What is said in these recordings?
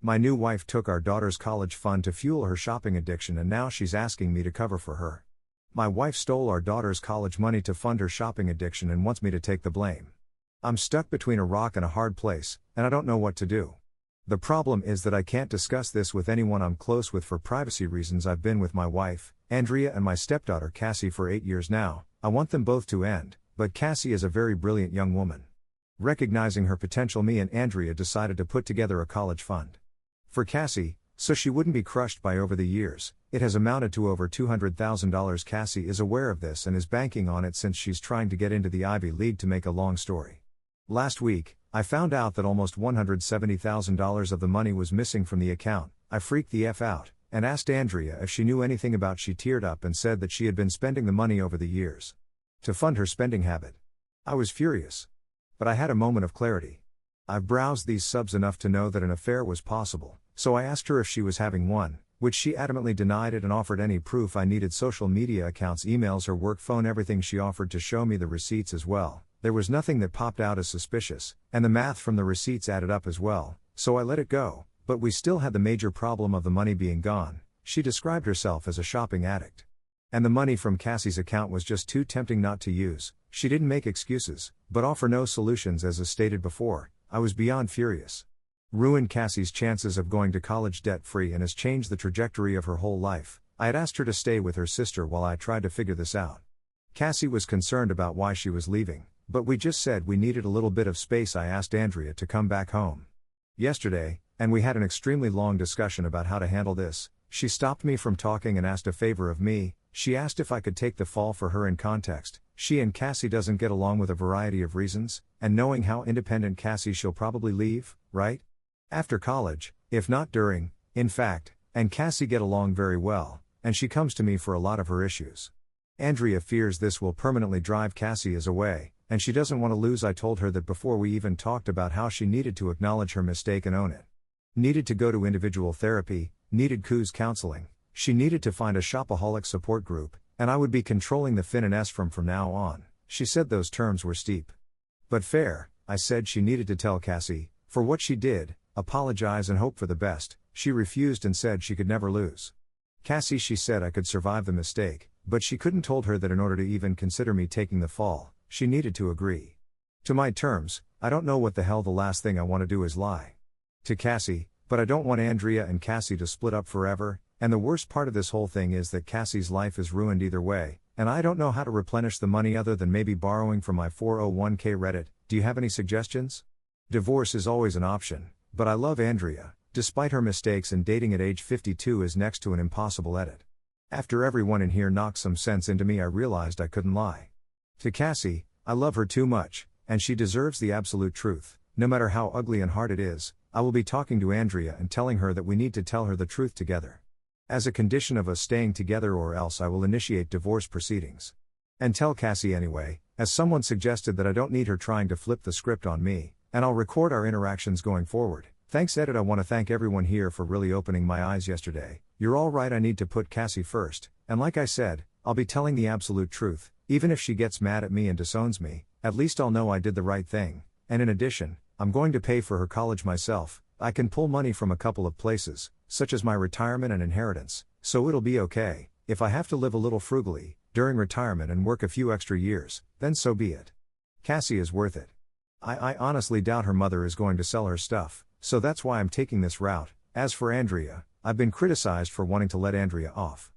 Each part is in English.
My new wife took our daughter's college fund to fuel her shopping addiction, and now she's asking me to cover for her. My wife stole our daughter's college money to fund her shopping addiction and wants me to take the blame. I'm stuck between a rock and a hard place, and I don't know what to do. The problem is that I can't discuss this with anyone I'm close with for privacy reasons. I've been with my wife, Andrea, and my stepdaughter Cassie for 8 years now. I want them both to end, but Cassie is a very brilliant young woman. Recognizing her potential, me and Andrea decided to put together a college fund for Cassie, so she wouldn't be crushed by over the years. It has amounted to over $200,000. Cassie is aware of this and is banking on it since she's trying to get into the Ivy League. To make a long story last week, I found out that almost $170,000 of the money was missing from the account. I freaked the F out, and asked Andrea if she knew anything about it. She teared up and said that she had been spending the money over the years to fund her spending habit. I was furious. But I had a moment of clarity. I've browsed these subs enough to know that an affair was possible, so I asked her if she was having one, which she adamantly denied it and offered any proof I needed: social media accounts, emails, her work phone, everything. She offered to show me the receipts as well. There was nothing that popped out as suspicious, and the math from the receipts added up as well, so I let it go, but we still had the major problem of the money being gone. She described herself as a shopping addict. And the money from Cassie's account was just too tempting not to use. She didn't make excuses, but offer no solutions. As stated before, I was beyond furious. Ruined Cassie's chances of going to college debt-free and has changed the trajectory of her whole life. I had asked her to stay with her sister while I tried to figure this out. Cassie was concerned about why she was leaving, but we just said we needed a little bit of space. I asked Andrea to come back home yesterday, and we had an extremely long discussion about how to handle this. She stopped me from talking and asked a favor of me. She asked if I could take the fall for her. In context, she and Cassie doesn't get along with a variety of reasons, and knowing how independent Cassie, she'll probably leave, right after college, if not during, in fact, and Cassie get along very well, and she comes to me for a lot of her issues. Andrea fears this will permanently drive Cassie away, and she doesn't want to lose. I told her that before we even talked about how she needed to acknowledge her mistake and own it. Needed to go to individual therapy, needed COOS counseling, she needed to find a shopaholic support group, and I would be controlling the fin and S from now on. She said those terms were steep but fair. I said she needed to tell Cassie, for what she did, apologize and hope for the best. She refused and said she could never lose Cassie. She said I could survive the mistake, but she couldn't. Told her that in order to even consider me taking the fall, she needed to agree to my terms. I don't know what the hell. The last thing I want to do is lie to Cassie, but I don't want Andrea and Cassie to split up forever, and the worst part of this whole thing is that Cassie's life is ruined either way, and I don't know how to replenish the money other than maybe borrowing from my 401k. Reddit, do you have any suggestions? Divorce is always an option, but I love Andrea, despite her mistakes, and dating at age 52 is next to an impossible edit. After everyone in here knocked some sense into me, I realized I couldn't lie to Cassie. I love her too much, and she deserves the absolute truth, no matter how ugly and hard it is. I will be talking to Andrea and telling her that we need to tell her the truth together, as a condition of us staying together, or else I will initiate divorce proceedings. And tell Cassie anyway, as someone suggested, that I don't need her trying to flip the script on me, and I'll record our interactions going forward. Thanks edit. I want to thank everyone here for really opening my eyes yesterday. You're all right, I need to put Cassie first, and like I said, I'll be telling the absolute truth. Even if she gets mad at me and disowns me, at least I'll know I did the right thing. And in addition, I'm going to pay for her college myself. I can pull money from a couple of places, such as my retirement and inheritance, so it'll be okay. If I have to live a little frugally during retirement and work a few extra years, then so be it. Cassie is worth it. I honestly doubt her mother is going to sell her stuff, so that's why I'm taking this route. As for Andrea, I've been criticized for wanting to let Andrea off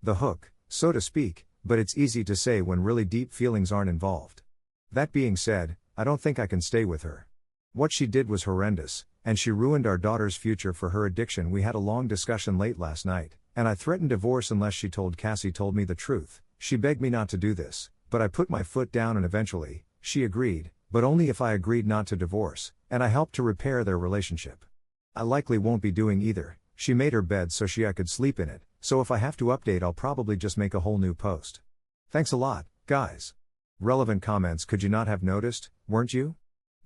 the hook, so to speak, but it's easy to say when really deep feelings aren't involved. That being said, I don't think I can stay with her. What she did was horrendous, and she ruined our daughter's future for her addiction. We had a long discussion late last night, and I threatened divorce unless she told Cassie told me the truth. She begged me not to do this, but I put my foot down and eventually, she agreed, but only if I agreed not to divorce, and I helped to repair their relationship. I likely won't be doing either. She made her bed so I could sleep in it, so if I have to update I'll probably just make a whole new post. Thanks a lot, guys. Relevant comments. Could you not have noticed, weren't you?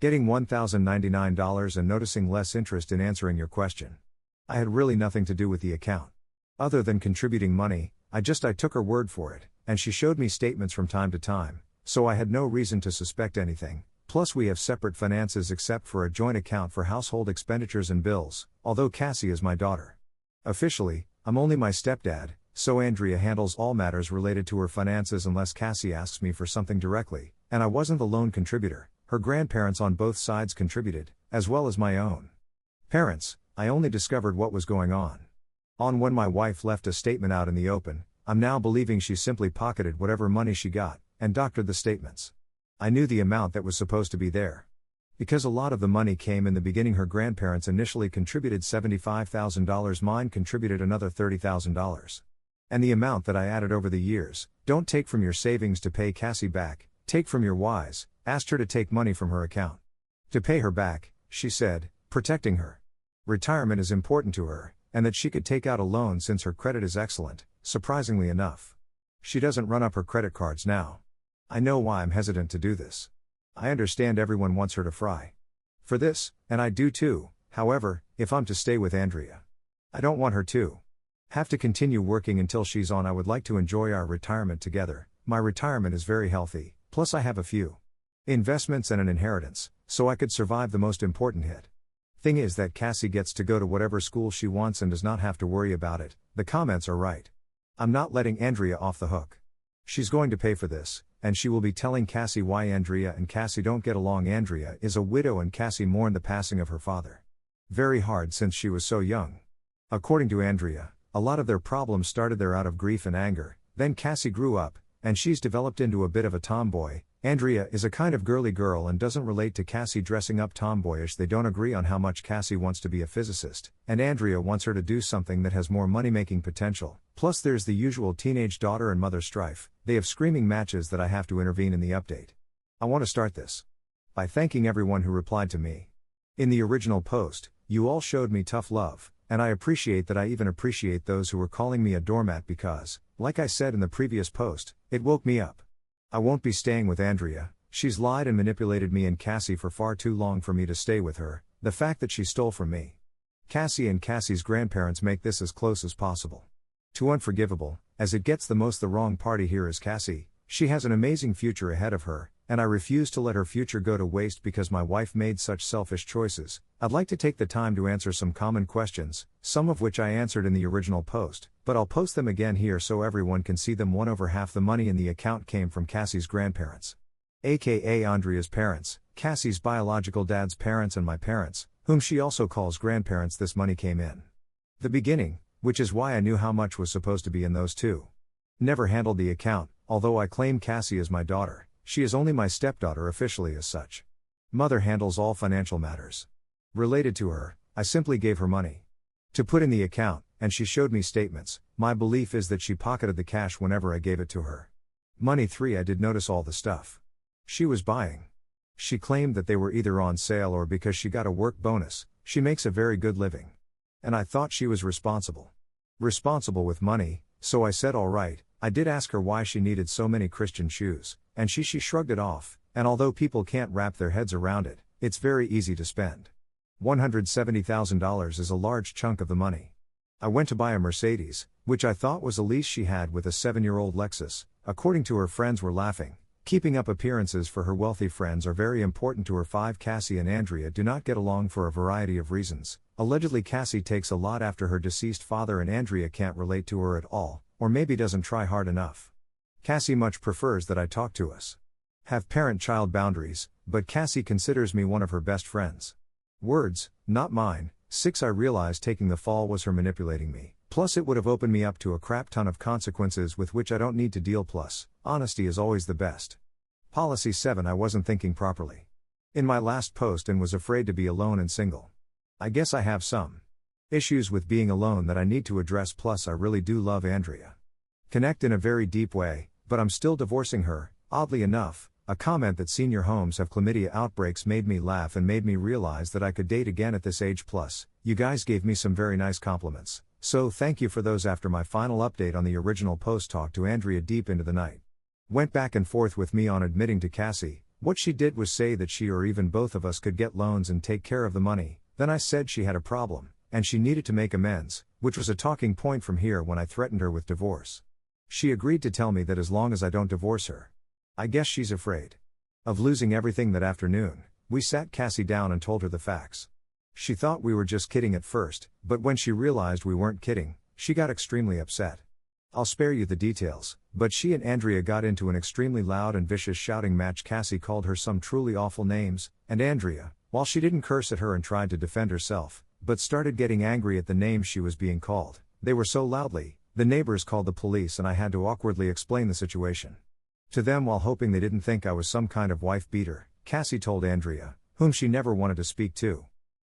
Getting $1,099 and noticing less interest in answering your question. I had really nothing to do with the account. Other than contributing money, I took her word for it, and she showed me statements from time to time, so I had no reason to suspect anything, Plus we have separate finances except for a joint account for household expenditures and bills, although Cassie is my daughter. Officially, I'm only my stepdad, so Andrea handles all matters related to her finances unless Cassie asks me for something directly, and I wasn't the lone contributor, her grandparents on both sides contributed, as well as my own parents. I only discovered what was going on when my wife left a statement out in the open. I'm now believing she simply pocketed whatever money she got, and doctored the statements. I knew the amount that was supposed to be there. Because a lot of the money came in the beginning. Her grandparents initially contributed $75,000, mine contributed another $30,000. And the amount that I added over the years. Don't take from your savings to pay Cassie back, take from your wise. Asked her to take money from her account to pay her back, she said, protecting her retirement is important to her, and that she could take out a loan since her credit is excellent. Surprisingly enough, she doesn't run up her credit cards now. I know why I'm hesitant to do this. I understand everyone wants her to fry for this, and I do too. However, if I'm to stay with Andrea, I don't want her to have to continue working until she's on. I would like to enjoy our retirement together. My retirement is very healthy, plus I have a few investments and an inheritance, so I could survive the most important hit. Thing is that Cassie gets to go to whatever school she wants and does not have to worry about it. The comments are right. I'm not letting Andrea off the hook. She's going to pay for this, and she will be telling Cassie why Andrea and Cassie don't get along. Andrea is a widow and Cassie mourned the passing of her father very hard since she was so young. According to Andrea, a lot of their problems started there out of grief and anger. Then Cassie grew up, and she's developed into a bit of a tomboy. Andrea is a kind of girly girl and doesn't relate to Cassie dressing up tomboyish. They don't agree on how much Cassie wants to be a physicist, and Andrea wants her to do something that has more money-making potential. Plus there's the usual teenage daughter and mother strife. They have screaming matches that I have to intervene in the update. I want to start this by thanking everyone who replied to me. In the original post, you all showed me tough love, and I appreciate that. I even appreciate those who were calling me a doormat because, like I said in the previous post, it woke me up. I won't be staying with Andrea. She's lied and manipulated me and Cassie for far too long for me to stay with her. The fact that she stole from me, Cassie and Cassie's grandparents make this as close as possible to unforgivable, as it gets the most. The wrong party here is Cassie. She has an amazing future ahead of her, and I refuse to let her future go to waste because my wife made such selfish choices. I'd like to take the time to answer some common questions, some of which I answered in the original post, but I'll post them again here so everyone can see them. 1 over half the money in the account came from Cassie's grandparents, aka Andrea's parents, Cassie's biological dad's parents, and my parents, whom she also calls grandparents. This money came in the beginning, which is why I knew how much was supposed to be in those two. Never handled the account, although I claim Cassie as my daughter. She is only my stepdaughter officially as such. Mother handles all financial matters related to her. I simply gave her money to put in the account, and she showed me statements. My belief is that she pocketed the cash whenever I gave it to her. Money 3. I did notice all the stuff she was buying. She claimed that they were either on sale or because she got a work bonus. She makes a very good living. And I thought she was responsible with money, so I said alright. I did ask her why she needed so many Christian shoes, and she shrugged it off, and although people can't wrap their heads around it, it's very easy to spend. $170,000 is a large chunk of the money. I went to buy a Mercedes, which I thought was a lease she had with a 7-year-old Lexus. According to her friends were laughing. Keeping up appearances for her wealthy friends are very important to her. 5. Cassie and Andrea do not get along for a variety of reasons. Allegedly Cassie takes a lot after her deceased father and Andrea can't relate to her at all, or maybe doesn't try hard enough. Cassie much prefers that I talk to us, have parent-child boundaries, but Cassie considers me one of her best friends. Words, not mine. 6. I realized taking the fall was her manipulating me, plus it would have opened me up to a crap ton of consequences with which I don't need to deal. Plus, honesty is always the best policy. 7. I wasn't thinking properly in my last post and was afraid to be alone and single. I guess I have some issues with being alone that I need to address. Plus I really do love Andrea. Connect in a very deep way, but I'm still divorcing her. Oddly enough, a comment that senior homes have chlamydia outbreaks made me laugh and made me realize that I could date again at this age. Plus, you guys gave me some very nice compliments, so thank you for those. After my final update on the original post, talked to Andrea deep into the night. Went back and forth with me on admitting to Cassie. What she did was say that she or even both of us could get loans and take care of the money. Then I said she had a problem, and she needed to make amends, which was a talking point from here when I threatened her with divorce. She agreed to tell me that as long as I don't divorce her. I guess she's afraid of losing everything that afternoon, we sat Cassie down and told her the facts. She thought we were just kidding at first, but when she realized we weren't kidding, she got extremely upset. I'll spare you the details, but she and Andrea got into an extremely loud and vicious shouting match. Cassie called her some truly awful names, and Andrea, while she didn't curse at her and tried to defend herself, but started getting angry at the names she was being called. They were so loudly, the neighbors called the police and I had to awkwardly explain the situation to them while hoping they didn't think I was some kind of wife beater. Cassie told Andrea, whom she never wanted to speak to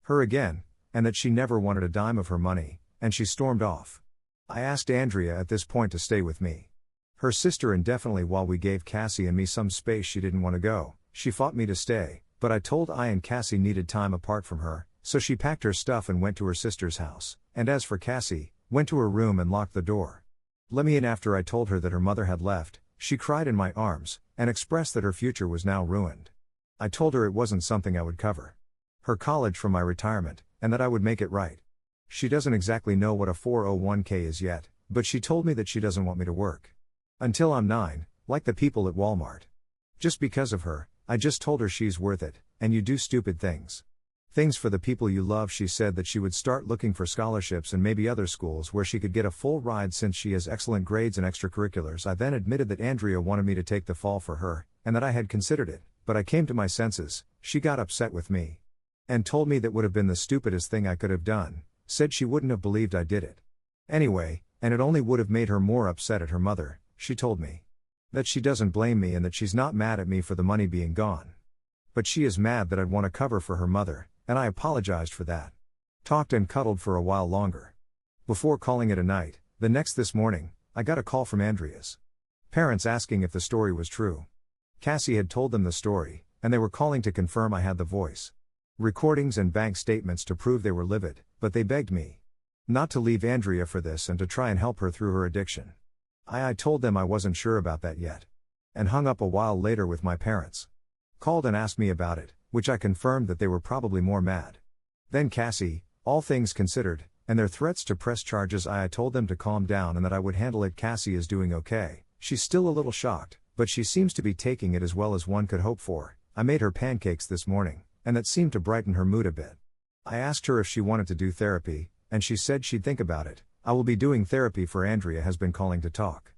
her again, and that she never wanted a dime of her money, and she stormed off. I asked Andrea at this point to stay with me, her sister, indefinitely while we gave Cassie and me some space. She didn't want to go. She fought me to stay, but I told I and Cassie needed time apart from her, so she packed her stuff and went to her sister's house, and as for Cassie, went to her room and locked the door. Let me in. After I told her that her mother had left, she cried in my arms, and expressed that her future was now ruined. I told her it wasn't something I would cover her college from my retirement, and that I would make it right. She doesn't exactly know what a 401k is yet, but she told me that she doesn't want me to work until I'm 9, like the people at Walmart. Just because of her, I just told her she's worth it, and you do stupid things. Things for the people you love. She said that she would start looking for scholarships and maybe other schools where she could get a full ride since she has excellent grades and extracurriculars. I then admitted that Andrea wanted me to take the fall for her, and that I had considered it, but I came to my senses. She got upset with me and told me that would have been the stupidest thing I could have done, said she wouldn't have believed I did it anyway, and it only would have made her more upset at her mother. She told me that she doesn't blame me and that she's not mad at me for the money being gone, but she is mad that I'd want to cover for her mother, and I apologized for that. Talked and cuddled for a while longer before calling it a night. This morning, I got a call from Andrea's parents asking if the story was true. Cassie had told them the story, and they were calling to confirm I had the voice recordings and bank statements to prove they were livid, but they begged me not to leave Andrea for this and to try and help her through her addiction. I told them I wasn't sure about that yet, and hung up. A while later with my parents called and asked me about it, which I confirmed that they were probably more mad than Cassie, all things considered, and their threats to press charges. I told them to calm down and that I would handle it. Cassie is doing okay. She's still a little shocked, but she seems to be taking it as well as one could hope for. I made her pancakes this morning, and that seemed to brighten her mood a bit. I asked her if she wanted to do therapy, and she said she'd think about it. I will be doing therapy for Andrea has been calling to talk,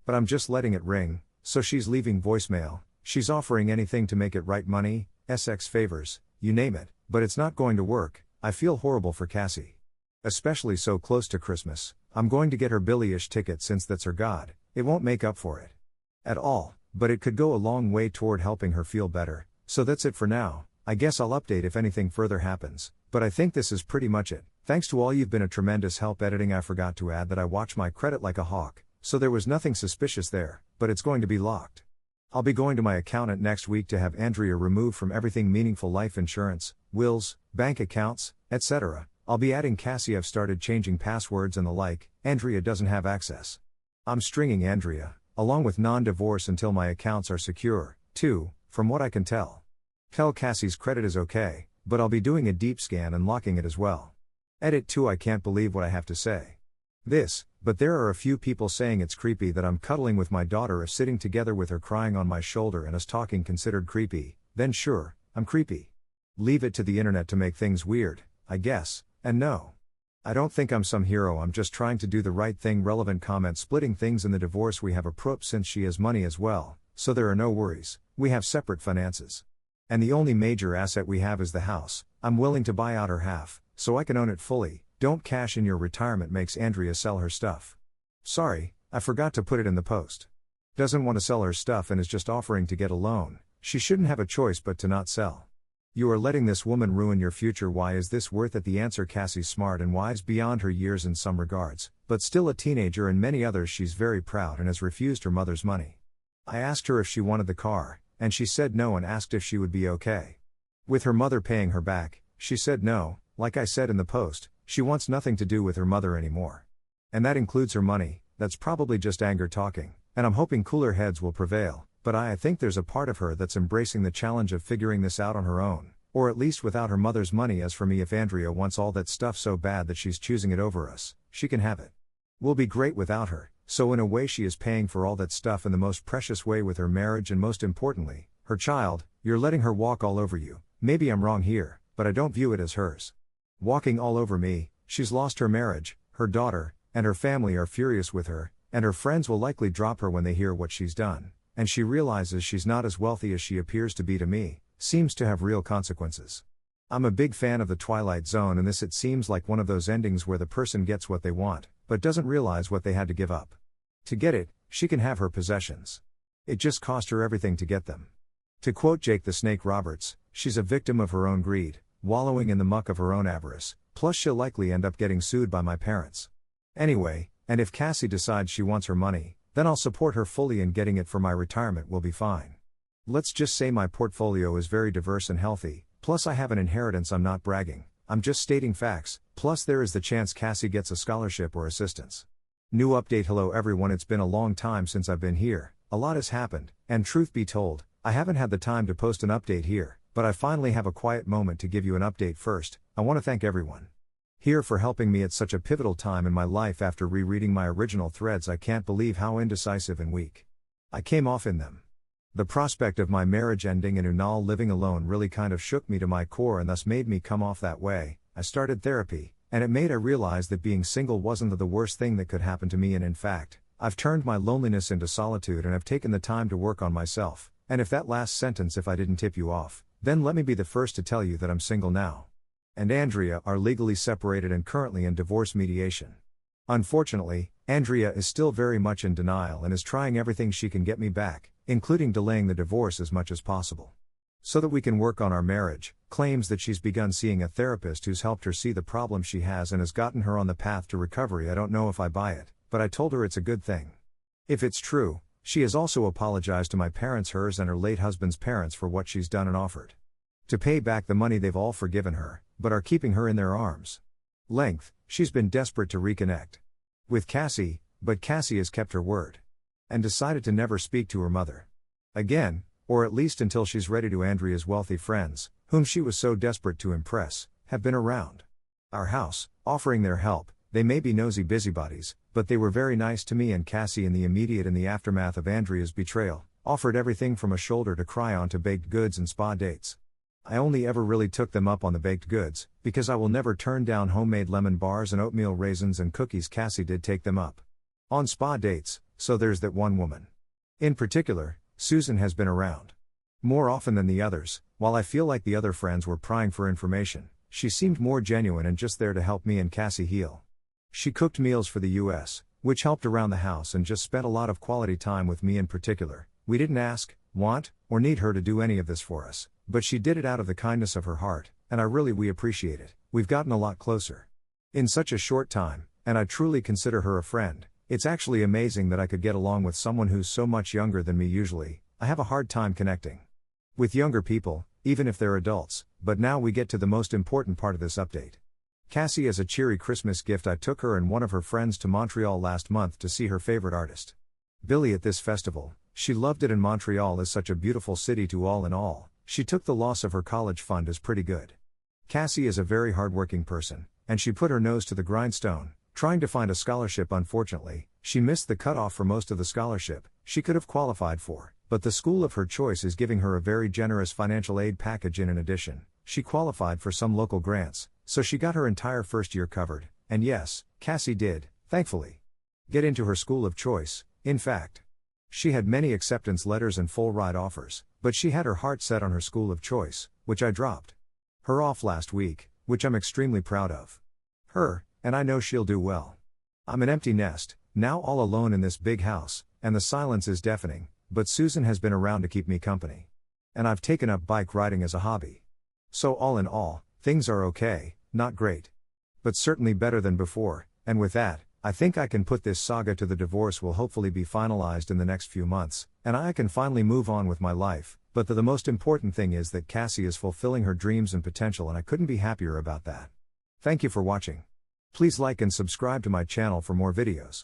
but I'm just letting it ring, so she's leaving voicemail. She's offering anything to make it right, money, SX favors, you name it, but it's not going to work. I feel horrible for Cassie, especially so close to Christmas. I'm going to get her Billie-ish ticket since that's her god. It won't make up for it at all, but it could go a long way toward helping her feel better. So that's it for now. I guess I'll update if anything further happens, but I think this is pretty much it. Thanks to all, you've been a tremendous help editing. I forgot to add that I watch my credit like a hawk, so there was nothing suspicious there, but it's going to be locked. I'll be going to my accountant next week to have Andrea removed from everything meaningful: life insurance, wills, bank accounts, etc. I'll be adding Cassie. I've started changing passwords and the like. Andrea doesn't have access. I'm stringing Andrea, along with non-divorce, until my accounts are secure, too, from what I can tell. Tell Cassie's credit is okay, but I'll be doing a deep scan and locking it as well. Edit 2. I can't believe what I have to say. But there are a few people saying it's creepy that I'm cuddling with my daughter, if sitting together with her crying on my shoulder and us talking considered creepy, then sure, I'm creepy. Leave it to the internet to make things weird, I guess, and no. I don't think I'm some hero, I'm just trying to do the right thing. Relevant comment: splitting things in the divorce. We have a prop since she has money as well, so there are no worries. We have separate finances, and the only major asset we have is the house. I'm willing to buy out her half, so I can own it fully. Don't cash in your retirement makes Andrea sell her stuff. Sorry, I forgot to put it in the post. Doesn't want to sell her stuff and is just offering to get a loan. She shouldn't have a choice but to not sell. You are letting this woman ruin your future. Why is this worth it? The answer: Cassie's smart and wise beyond her years in some regards, but still a teenager in many others. She's very proud and has refused her mother's money. I asked her if she wanted the car, and she said no, and asked if she would be okay with her mother paying her back. She said no. Like I said in the post, she wants nothing to do with her mother anymore. And that includes her money. That's probably just anger talking, and I'm hoping cooler heads will prevail, but I think there's a part of her that's embracing the challenge of figuring this out on her own, or at least without her mother's money. As for me, if Andrea wants all that stuff so bad that she's choosing it over us, she can have it. We'll be great without her, so in a way she is paying for all that stuff in the most precious way with her marriage and, most importantly, Her child, you're letting her walk all over you. Maybe I'm wrong here, but I don't view it as hers. Walking all over me, she's lost her marriage, her daughter, and her family are furious with her, and her friends will likely drop her when they hear what she's done, and she realizes she's not as wealthy as she appears to be to me, seems to have real consequences. I'm a big fan of the Twilight Zone, and this it seems like one of those endings where the person gets what they want, but doesn't realize what they had to give up. To get it, she can have her possessions. It just cost her everything to get them. To quote Jake the Snake Roberts, she's a victim of her own greed, wallowing in the muck of her own avarice, plus she'll likely end up getting sued by my parents. Anyway, and if Cassie decides she wants her money, then I'll support her fully, and getting it for my retirement will be fine. Let's just say my portfolio is very diverse and healthy, plus I have an inheritance. I'm not bragging, I'm just stating facts, plus there is the chance Cassie gets a scholarship or assistance. New update. Hello everyone, it's been a long time since I've been here, a lot has happened, and truth be told, I haven't had the time to post an update here, but I finally have a quiet moment to give you an update. First, I want to thank everyone here for helping me at such a pivotal time in my life. After rereading my original threads, I can't believe how indecisive and weak I came off in them. The prospect of my marriage ending and Unal living alone really kind of shook me to my core and thus made me come off that way. I started therapy, and it made I realize that being single wasn't the worst thing that could happen to me, and in fact, I've turned my loneliness into solitude and have taken the time to work on myself. And if that last sentence, if I didn't tip you off, then let me be the first to tell you that I'm single now. And Andrea are legally separated and currently in divorce mediation. Unfortunately, Andrea is still very much in denial and is trying everything she can get me back, including delaying the divorce as much as possible, so that we can work on our marriage. Claims that she's begun seeing a therapist who's helped her see the problem she has and has gotten her on the path to recovery. I don't know if I buy it, but I told her it's a good thing. If it's true, she has also apologized to my parents, hers and her late husband's parents, for what she's done and offered to pay back the money they've all forgiven her, but are keeping her in their arms. Length, she's been desperate to reconnect with Cassie, but Cassie has kept her word and decided to never speak to her mother again, or at least until she's ready to. Andrea's wealthy friends, whom she was so desperate to impress, have been around our house, offering their help. They may be nosy busybodies, but they were very nice to me and Cassie in the immediate and the aftermath of Andrea's betrayal, offered everything from a shoulder to cry on to baked goods and spa dates. I only ever really took them up on the baked goods, because I will never turn down homemade lemon bars and oatmeal raisins and cookies. Cassie did take them up on spa dates, so there's that. One woman in particular, Susan, has been around more often than the others. While I feel like the other friends were prying for information, she seemed more genuine and just there to help me and Cassie heal. She cooked meals for the US, which helped around the house, and just spent a lot of quality time with me in particular. We didn't ask, want, or need her to do any of this for us, but she did it out of the kindness of her heart, and we appreciate it. We've gotten a lot closer in such a short time, and I truly consider her a friend. It's actually amazing that I could get along with someone who's so much younger than me. Usually, I have a hard time connecting with younger people, even if they're adults, but now we get to the most important part of this update. Cassie, as a cheery Christmas gift, I took her and one of her friends to Montreal last month to see her favorite artist, Billy, at this festival. She loved it, and Montreal is such a beautiful city too. All in all, she took the loss of her college fund as pretty good. Cassie is a very hardworking person, and she put her nose to the grindstone, trying to find a scholarship. Unfortunately, she missed the cutoff for most of the scholarship she could have qualified for, but the school of her choice is giving her a very generous financial aid package. In addition, she qualified for some local grants, so she got her entire first year covered. And yes, Cassie did, thankfully, get into her school of choice. In fact, she had many acceptance letters and full ride offers, but she had her heart set on her school of choice, which I dropped her off last week, which I'm extremely proud of her, and I know she'll do well. I'm an empty nest, now all alone in this big house, and the silence is deafening, but Susan has been around to keep me company. And I've taken up bike riding as a hobby. So all in all, things are okay, not great, but certainly better than before. And with that, I think I can put this saga to the divorce will hopefully be finalized in the next few months, and I can finally move on with my life. But the most important thing is that Cassie is fulfilling her dreams and potential, and I couldn't be happier about that. Thank you for watching. Please like and subscribe to my channel for more videos.